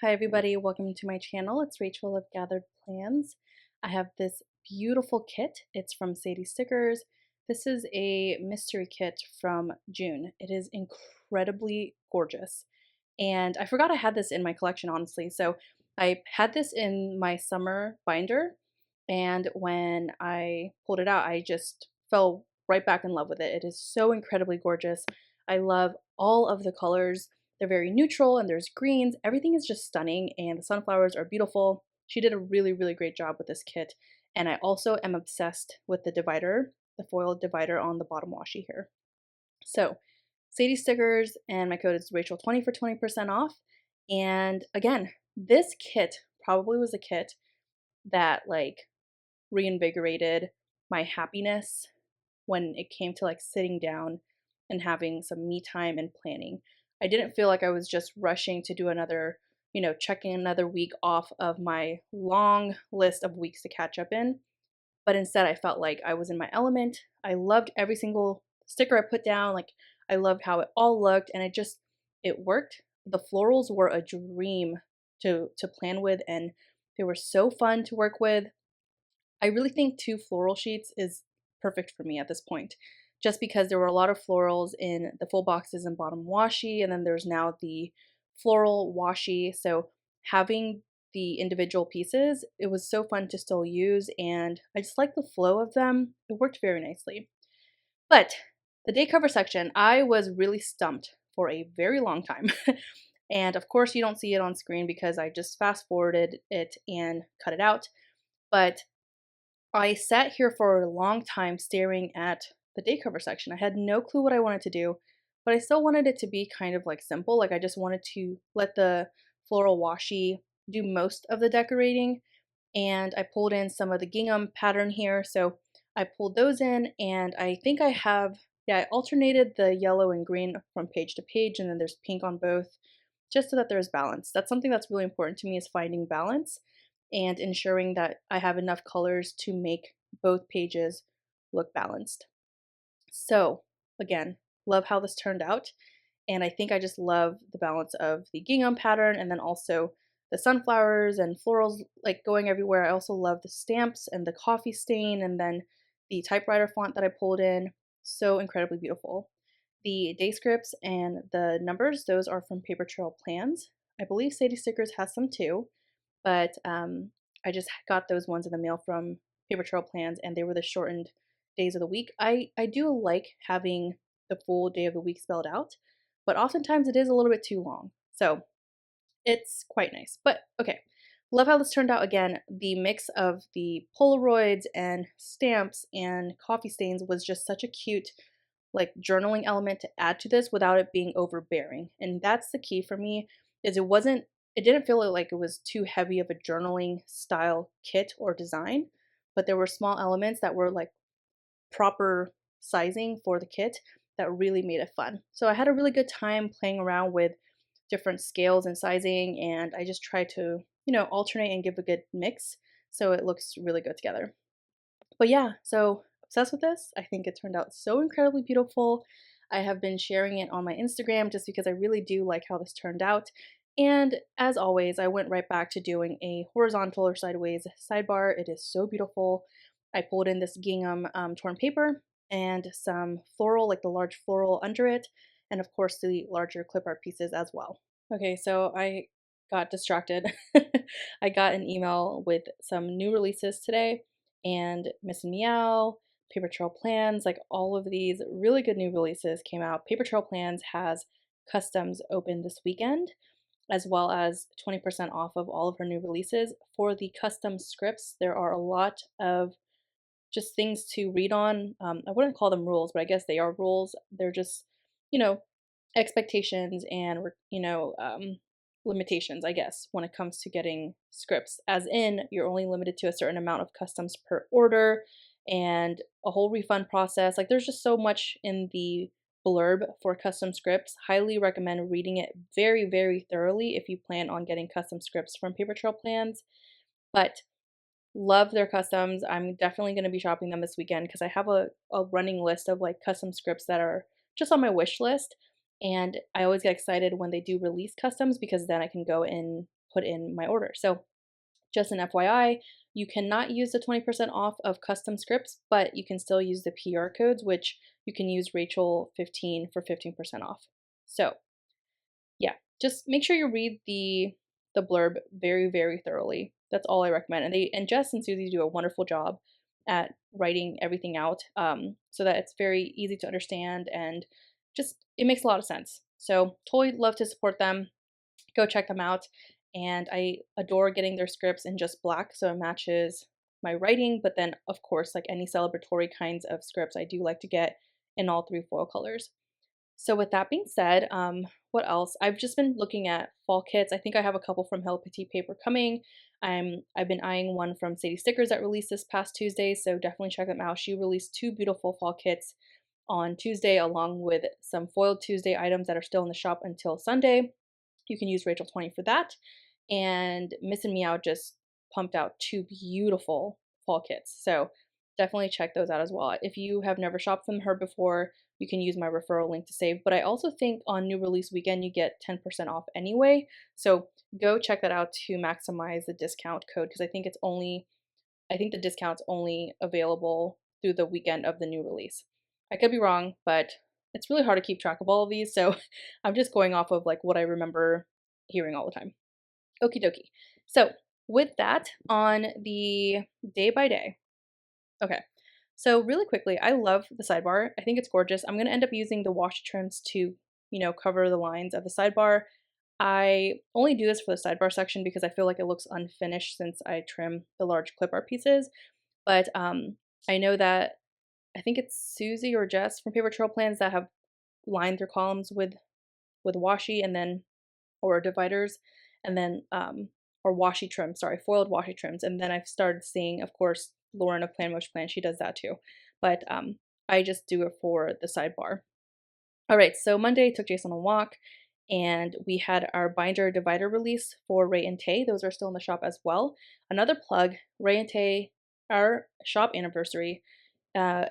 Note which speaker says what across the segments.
Speaker 1: Hi everybody, welcome to my channel. It's Rachel of Gathered Plans. I have this beautiful kit. It's from Sadie Stickers. This is a mystery kit from June. It is incredibly gorgeous. And I forgot I had this in my collection, honestly. So I had this in my summer binder, and when I pulled it out, I just fell right back in love with it. It is so incredibly gorgeous. I love all of the colors. They're very neutral and there's greens. Everything is just stunning and the sunflowers are beautiful. She did a really, really great job with this kit. And I also am obsessed with the divider, the foil divider on the bottom washi here. So Sadie Stickers and my code is Rachel20 for 20% off. And again, this kit probably was a kit that reinvigorated my happiness when it came to sitting down and having some me time and planning. I didn't feel like I was just rushing to do another, checking another week off of my long list of weeks to catch up in. But instead, I felt like I was in my element. I loved every single sticker I put down. I loved how it all looked, and it worked. The florals were a dream to plan with, and they were so fun to work with. I really think 2 floral sheets is perfect for me at this point, just because there were a lot of florals in the full boxes and bottom washi, and then there's now the floral washi. So having the individual pieces, it was so fun to still use, and I just like the flow of them. It worked very nicely. But the day cover section, I was really stumped for a very long time. And of course, you don't see it on screen because I just fast forwarded it and cut it out. But I sat here for a long time staring at the day cover section. I had no clue what I wanted to do, but I still wanted it to be kind of simple. I just wanted to let the floral washi do most of the decorating. And I pulled in some of the gingham pattern here. So I pulled those in, and I think I have, yeah, I alternated the yellow and green from page to page, and then there's pink on both, just so that there's balance. That's something that's really important to me, is finding balance and ensuring that I have enough colors to make both pages look balanced. So again, love how this turned out. And I think I just love the balance of the gingham pattern and then also the sunflowers and florals going everywhere. I also love the stamps and the coffee stain and then the typewriter font that I pulled in. So incredibly beautiful. The day scripts and the numbers, those are from Paper Trail Plans. I believe Sadie Stickers has some too, but I just got those ones in the mail from Paper Trail Plans, and they were the shortened days of the week. I do like having the full day of the week spelled out, but oftentimes it is a little bit too long. So it's quite nice. But okay, love how this turned out. Again, the mix of the Polaroids and stamps and coffee stains was just such a cute journaling element to add to this without it being overbearing. And that's the key for me, is it didn't feel like it was too heavy of a journaling style kit or design, but there were small elements that were proper sizing for the kit that really made it fun. So I had a really good time playing around with different scales and sizing, and I just tried to, alternate and give a good mix so it looks really good together. But yeah, so obsessed with this. I think it turned out so incredibly beautiful. I have been sharing it on my Instagram just because I really do like how this turned out. And as always, I went right back to doing a horizontal or sideways sidebar. It is so beautiful. I pulled in this gingham torn paper and some floral, like the large floral under it, and of course the larger clip art pieces as well. Okay, so I got distracted. I got an email with some new releases today, and Miss Meow, Paper Trail Plans, all of these really good new releases came out. Paper Trail Plans has customs open this weekend, as well as 20% off of all of her new releases. For the custom scripts, there are a lot of just things to read on. I wouldn't call them rules, but I guess they are rules. They're just, you know, expectations and, limitations, I guess, when it comes to getting scripts. As in, you're only limited to a certain amount of customs per order and a whole refund process. There's just so much in the blurb for custom scripts. Highly recommend reading it very, very thoroughly if you plan on getting custom scripts from Paper Trail Plans. But love their customs. I'm definitely going to be shopping them this weekend because I have a running list of custom scripts that are just on my wish list. And I always get excited when they do release customs because then I can go and put in my order. So just an FYI, you cannot use the 20% off of custom scripts, but you can still use the PR codes, which you can use Rachel 15 for 15% off. So yeah, just make sure you read the blurb very, very thoroughly. That's all I recommend. And Jess and Susie do a wonderful job at writing everything out, so that it's very easy to understand and just it makes a lot of sense. So totally love to support them. Go check them out. And I adore getting their scripts in just black so it matches my writing. But then, of course, like any celebratory kinds of scripts, I do like to get in all three foil colors. So with that being said, what else? I've just been looking at fall kits. I think I have a couple from Hello Petite Paper coming. I've been eyeing one from Sadie Stickers that released this past Tuesday, so definitely check them out. She released 2 beautiful fall kits on Tuesday, along with some foiled Tuesday items that are still in the shop until Sunday. You can use Rachel 20 for that. And Miss and Meow just pumped out 2 beautiful fall kits. So definitely check those out as well. If you have never shopped from her before, you can use my referral link to save. But I also think on new release weekend, you get 10% off anyway. So go check that out to maximize the discount code because I think the discount's only available through the weekend of the new release. I could be wrong, but it's really hard to keep track of all of these. So I'm just going off of like what I remember hearing all the time. Okie dokie. So with that, on the day by day. Okay. So really quickly, I love the sidebar. I think it's gorgeous. I'm going to end up using the washi trims to, cover the lines of the sidebar. I only do this for the sidebar section because I feel like it looks unfinished since I trim the large clip art pieces. But I know that I think it's Susie or Jess from Paper Trail Plans that have lined their columns with washi and then or dividers and then or washi trim, sorry, foiled washi trims. And then I've started seeing, of course, Lauren of Plan Motion Plan, she does that too. But I just do it for the sidebar. All right, so Monday took Jason on a walk and we had our binder divider release for Ray and Tay. Those are still in the shop as well. Another plug, Ray and Tay, our shop anniversary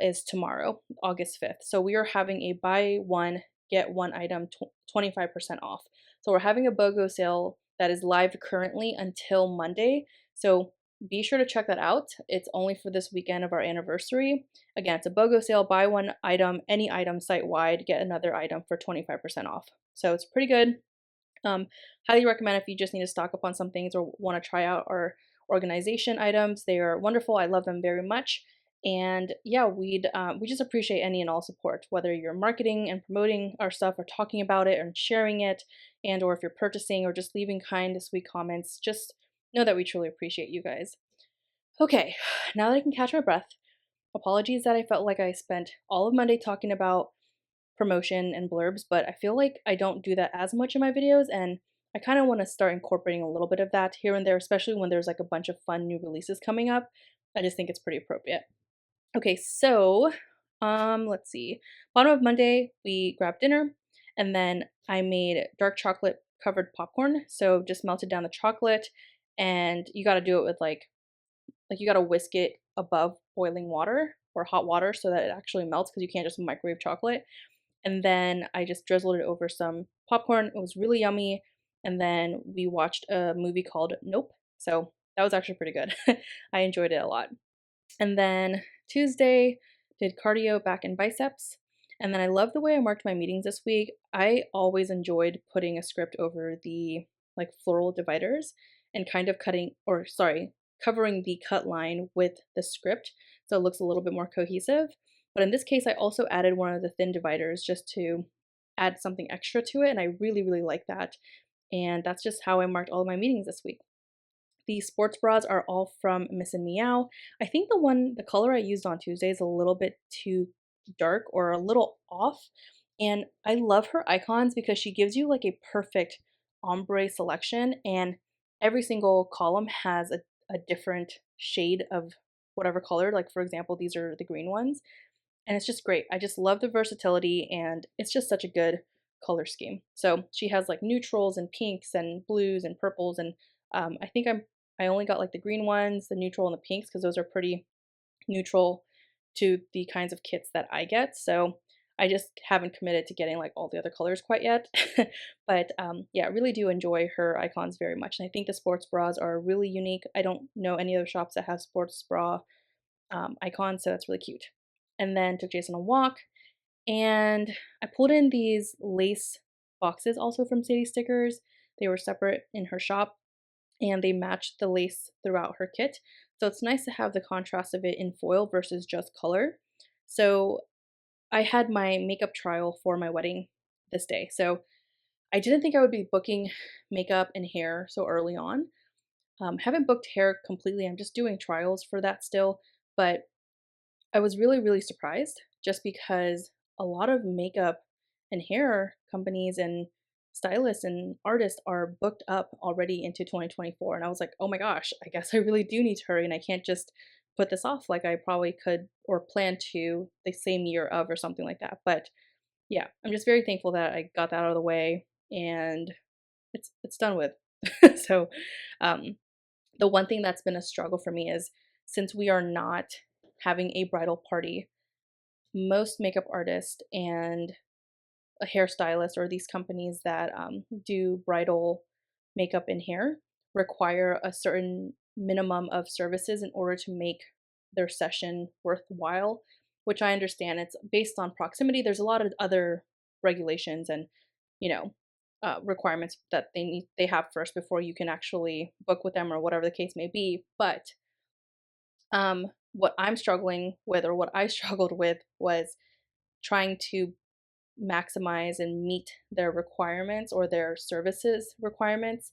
Speaker 1: is tomorrow, August 5th. So we are having a buy one, get one item 25% off. So we're having a BOGO sale that is live currently until Monday. So be sure to check that out. It's only for this weekend of our anniversary. Again, it's a BOGO sale, buy one item, any item site-wide, get another item for 25% off. So it's pretty good. Highly recommend if you just need to stock up on some things or want to try out our organization items. They are wonderful. I love them very much. And yeah, we just appreciate any and all support, whether you're marketing and promoting our stuff or talking about it and sharing it, and or if you're purchasing or just leaving kind, sweet comments. Just know that we truly appreciate you guys. Okay, now that I can catch my breath, apologies that I felt like I spent all of Monday talking about promotion and blurbs, but I feel like I don't do that as much in my videos, and I kind of want to start incorporating a little bit of that here and there, especially when there's like a bunch of fun new releases coming up. I just think it's pretty appropriate. Okay, so let's see. Bottom of Monday, we grabbed dinner, and then I made dark chocolate covered popcorn. So just melted down the chocolate, and you got to do it with like you got to whisk it above boiling water or hot water so that it actually melts because you can't just microwave chocolate. And then I just drizzled it over some popcorn. It was really yummy. And then we watched a movie called Nope. So that was actually pretty good. I enjoyed it a lot. And then Tuesday, did cardio, back and biceps. And then I love the way I marked my meetings this week. I always enjoyed putting a script over the like floral dividers and kind of covering the cut line with the script so it looks a little bit more cohesive. But in this case, I also added one of the thin dividers just to add something extra to it, and I really, really like that. And that's just how I marked all of my meetings this week. The sports bras are all from Miss and Meow. I think the color I used on Tuesday is a little bit too dark or a little off. And I love her icons because she gives you like a perfect ombre selection, and every single column has a different shade of whatever color. Like for example, these are the green ones. And it's just great. I just love the versatility, and it's just such a good color scheme. So she has like neutrals and pinks and blues and purples, and I only got like the green ones, the neutral and the pinks because those are pretty neutral to the kinds of kits that I get. So I just haven't committed to getting like all the other colors quite yet. But yeah, I really do enjoy her icons very much. And I think the sports bras are really unique. I don't know any other shops that have sports bra icons, so that's really cute. And then took Jason on a walk, and I pulled in these lace boxes also from Sadie Stickers. They were separate in her shop, and they matched the lace throughout her kit. So it's nice to have the contrast of it in foil versus just color. So I had my makeup trial for my wedding this day. So I didn't think I would be booking makeup and hair so early on. Haven't booked hair completely. I'm just doing trials for that still. But I was really, really surprised just because a lot of makeup and hair companies and stylists and artists are booked up already into 2024. And I was like, oh my gosh, I guess I really do need to hurry and I can't just put this off like I probably could or plan to the same year of or something like that. But yeah, I'm just very thankful that I got that out of the way and it's done with. So um the one thing that's been a struggle for me is since we are not having a bridal party, most makeup artists and a hairstylist or these companies that do bridal makeup and hair require a certain minimum of services in order to make their session worthwhile, which I understand. It's based on proximity. There's a lot of other regulations and, you know, requirements that they have first before you can actually book with them or whatever the case may be. But what I'm struggling with, or what I struggled with, was trying to maximize and meet their requirements or their services requirements.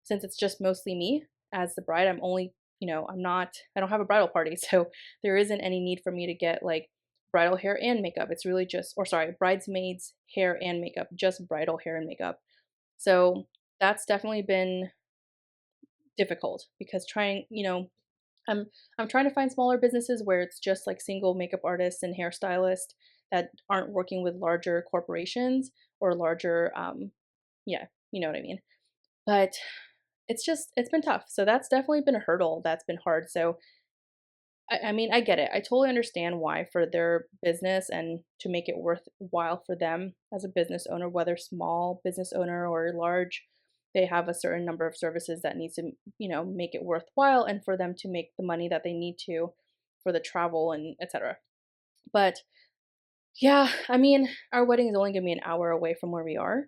Speaker 1: Since it's just mostly me as the bride, I'm only, I don't have a bridal party. So there isn't any need for me to get like bridal hair and makeup. It's really just, or sorry, bridesmaids hair and makeup, just bridal hair and makeup. So that's definitely been difficult because I'm I'm trying to find smaller businesses where it's just like single makeup artists and hairstylists that aren't working with larger corporations or larger yeah, you know what I mean. But it's been tough. So that's definitely been a hurdle that's been hard. So I mean, I get it. I totally understand why for their business and to make it worthwhile for them as a business owner, whether small business owner or large, they have a certain number of services that needs to, make it worthwhile and for them to make the money that they need to for the travel and etc. But yeah, I mean, our wedding is only going to be an hour away from where we are,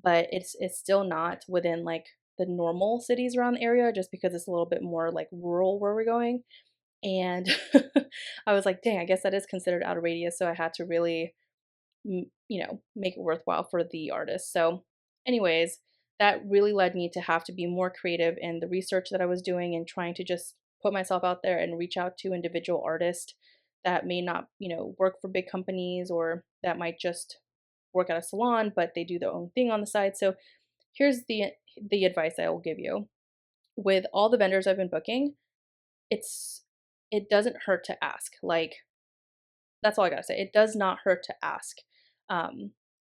Speaker 1: but it's still not within like the normal cities around the area just because it's a little bit more like rural where we're going. And I was like, dang, I guess that is considered out of radius. So I had to really, make it worthwhile for the artist. So, anyways, that really led me to have to be more creative in the research that I was doing and trying to just put myself out there and reach out to individual artists that may not, work for big companies or that might just work at a salon, but they do their own thing on the side. So, here's the advice I will give you. With all the vendors I've been booking, it's it doesn't hurt to ask. Like that's all I gotta say. It does not hurt to ask.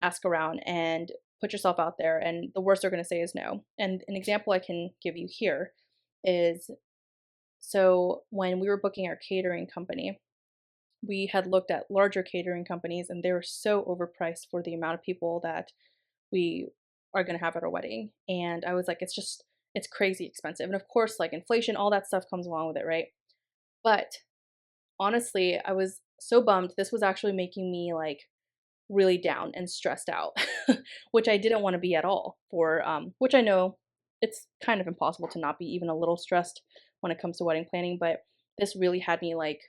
Speaker 1: Ask around and put yourself out there. And the worst they're gonna say is no. And an example I can give you here is so when we were booking our catering company, we had looked at larger catering companies and they were so overpriced for the amount of people that we are gonna have at our wedding. And I was like, it's crazy expensive. And of course, like inflation, all that stuff comes along with it, right? But honestly, I was so bummed. This was actually making me like really down and stressed out, which I didn't want to be at all for which I know it's kind of impossible to not be even a little stressed when it comes to wedding planning, but this really had me like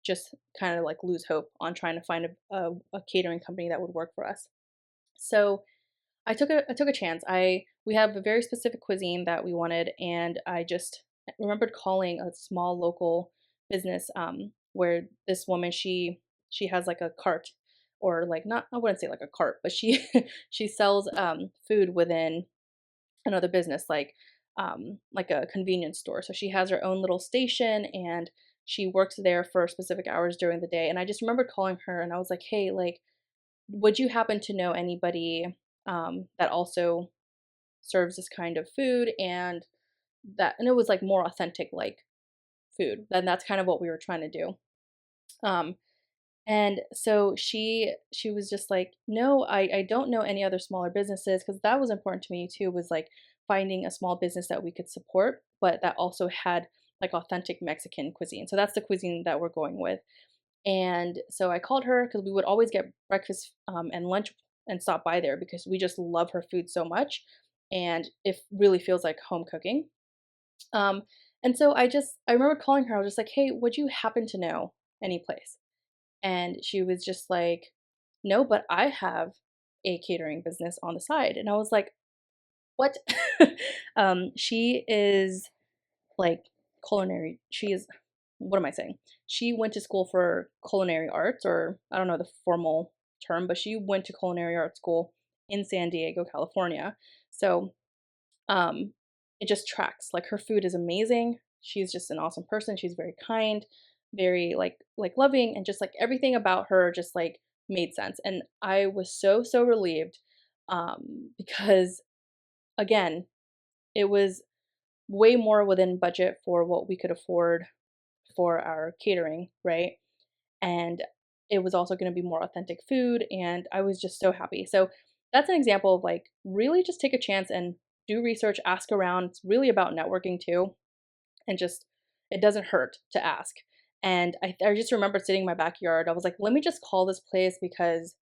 Speaker 1: just kind of like lose hope on trying to find a catering company that would work for us. So I took a chance. I We have a very specific cuisine that we wanted, and I just remembered calling a small local business where this woman she has like a cart or like not I wouldn't say like a cart, but she she sells food within another business like a convenience store. So she has her own little station and she works there for specific hours during the day. And I just remembered calling her and I was like, "Hey, like would you happen to know anybody that also serves this kind of food and it was like more authentic like food?" Then that's kind of what we were trying to do. Um, And so she was just like, "No, I don't know any other smaller businesses," because that was important to me too, was like finding a small business that we could support, but that also had like authentic Mexican cuisine. So that's the cuisine that we're going with. And so I called her because we would always get breakfast and lunch and stop by there because we just love her food so much, and it really feels like home cooking. Um, and so I remember calling her. I was just like, "Hey, would you happen to know any place?" And she was just like, "No, but I have a catering business on the side." And I was like, "What?" She is like culinary. She is, what am I saying? She went to school for culinary arts, or I don't know the formal term, but she went to culinary art school in San Diego, California. So um, it just tracks. Like her food is amazing. She's just an awesome person. She's very kind, very like loving, and just like everything about her just like made sense. And I was so relieved because again, it was way more within budget for what we could afford for our catering, right? And it was also going to be more authentic food, and I was just so happy. So that's an example of like really just take a chance and do research, ask around. It's really about networking too, and just it doesn't hurt to ask. And I just remember sitting in my backyard. I was like, let me just call this place because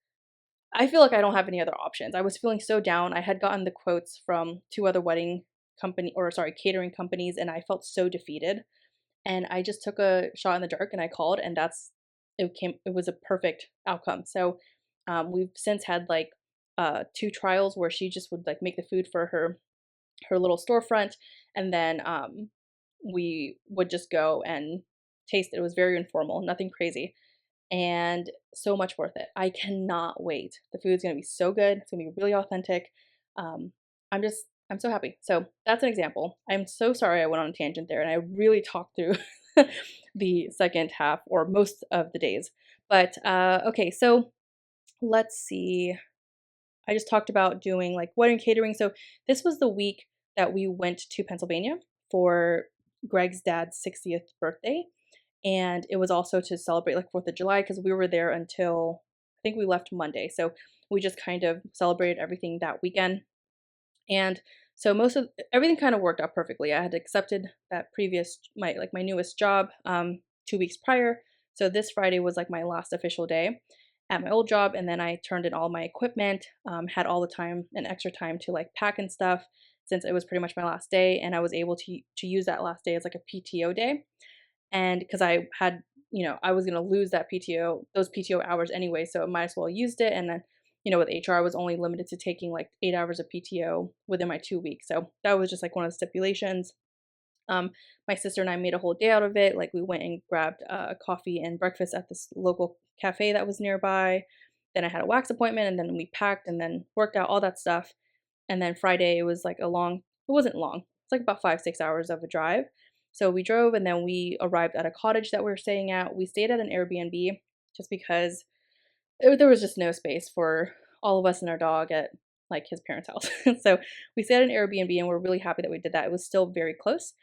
Speaker 1: I feel like I don't have any other options. I was feeling so down. I had gotten the quotes from two other wedding company, or sorry, catering companies, and I felt so defeated. And I just took a shot in the dark and I called, and it was a perfect outcome. So we've since had like two trials where she just would like make the food for her little storefront, and then we would just go and taste it. It was very informal, nothing crazy, and so much worth it. I cannot wait. The food's gonna be so good. It's gonna be really authentic. Um, I'm so happy. So that's an example. I'm so sorry I went on a tangent there, and I really talked through the second half or most of the days. But okay, so let's see. I just talked about doing like wedding catering. So this was the week that we went to Pennsylvania for Greg's dad's 60th birthday. And it was also to celebrate like 4th of July because we were there until I think we left Monday. So we just kind of celebrated everything that weekend. And so most of everything kind of worked out perfectly. I had accepted that previous my newest job 2 weeks prior. So this Friday was like my last official day at my old job, and then I turned in all my equipment, had all the time and extra time to like pack and stuff since it was pretty much my last day, and I was able to use that last day as like a PTO day. And because I had, I was gonna lose those PTO hours anyway, so I might as well used it. And then, with HR, I was only limited to taking like 8 hours of PTO within my 2 weeks. So that was just like one of the stipulations. Um, my sister and I made a whole day out of it. Like we went and grabbed coffee and breakfast at this local cafe that was nearby. Then I had a wax appointment, and then we packed and then worked out all that stuff. And then Friday, it was like it wasn't long. It's like about 5, 6 hours of a drive. So we drove, and then we arrived at a cottage that we were staying at. We stayed at an Airbnb just because there was just no space for all of us and our dog at like his parents' house. So we stayed at an Airbnb, and we're really happy that we did that. It was still very close.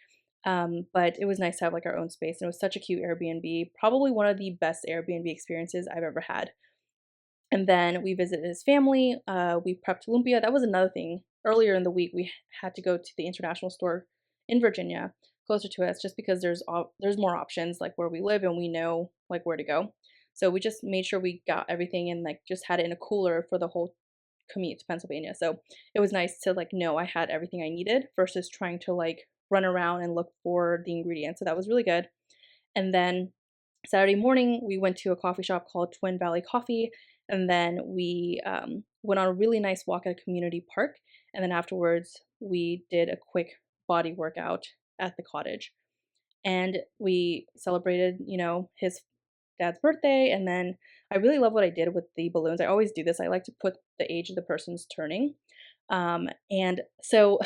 Speaker 1: But it was nice to have like our own space, and it was such a cute Airbnb. Probably one of the best Airbnb experiences I've ever had. And then we visited his family. We prepped lumpia. That was another thing. Earlier in the week, we had to go to the international store in Virginia, closer to us, just because there's more options like where we live, and we know like where to go. So we just made sure we got everything and like just had it in a cooler for the whole commute to Pennsylvania. So it was nice to like know I had everything I needed versus trying to like run around and look for the ingredients. So that was really good. And then Saturday morning, we went to a coffee shop called Twin Valley Coffee, and then we went on a really nice walk at a community park. And then afterwards, we did a quick body workout at the cottage. And we celebrated, his dad's birthday. And then I really love what I did with the balloons. I always do this. I like to put the age of the person's turning. And so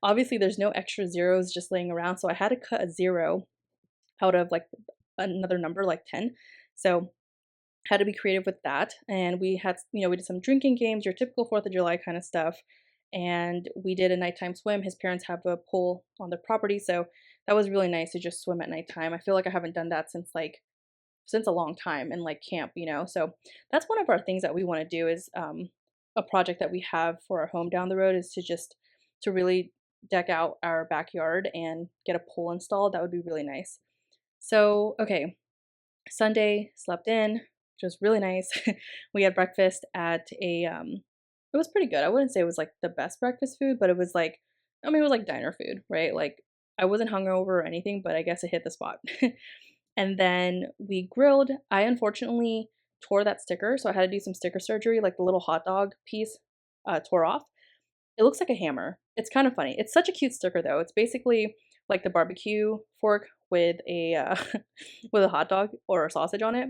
Speaker 1: obviously, there's no extra zeros just laying around. So I had to cut a zero out of like another number like 10. So had to be creative with that. And we had, we did some drinking games, your typical 4th of July kind of stuff. And we did a nighttime swim. His parents have a pool on their property. So that was really nice to just swim at nighttime. I feel like I haven't done that since like since a long time and like camp, So that's one of our things that we want to do is a project that we have for our home down the road is to really deck out our backyard and get a pool installed. That would be really nice. So, okay, Sunday slept in, which was really nice. We had breakfast at it was pretty good. I wouldn't say it was like the best breakfast food, but it was like it was like diner food, right? Like I wasn't hungover or anything, but I guess it hit the spot. And then we grilled. I unfortunately tore that sticker, so I had to do some sticker surgery, like the little hot dog piece tore off. It looks like a hammer. It's kind of funny. It's such a cute sticker though. It's basically like the barbecue fork with a with a hot dog or a sausage on it.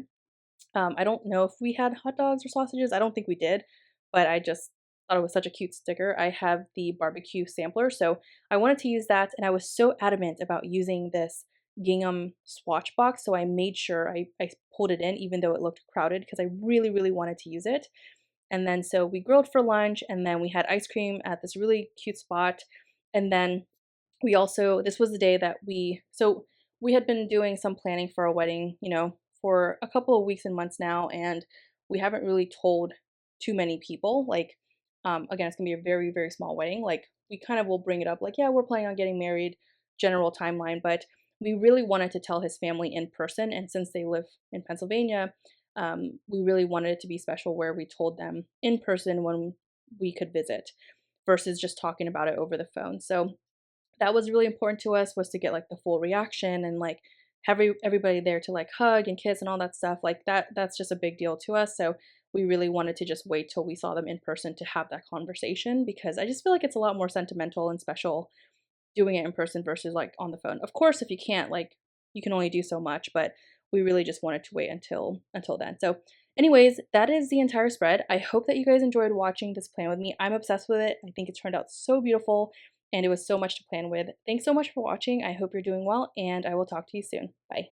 Speaker 1: I don't know if we had hot dogs or sausages. I don't think we did, but I just thought it was such a cute sticker. I have the barbecue sampler, so I wanted to use that, and I was so adamant about using this gingham swatch box, so I made sure I pulled it in even though it looked crowded because I really, really wanted to use it. And then so we grilled for lunch, and then we had ice cream at this really cute spot. And then we also, this was the day that we had been doing some planning for a wedding, for a couple of weeks and months now, and we haven't really told too many people. Like, again, it's gonna be a very, very small wedding. Like, we kind of will bring it up, like, yeah, we're planning on getting married, general timeline, but we really wanted to tell his family in person. And since they live in Pennsylvania, we really wanted it to be special where we told them in person when we could visit versus just talking about it over the phone. So that was really important to us, was to get like the full reaction and like have everybody there to like hug and kiss and all that stuff. Like that's just a big deal to us. So we really wanted to just wait till we saw them in person to have that conversation, because I just feel like it's a lot more sentimental and special doing it in person versus like on the phone. Of course, if you can't, like, you can only do so much, but we really just wanted to wait until then. So anyways, that is the entire spread. I hope that you guys enjoyed watching this plan with me. I'm obsessed with it. I think it turned out so beautiful and it was so much to plan with. Thanks so much for watching. I hope you're doing well, and I will talk to you soon. Bye.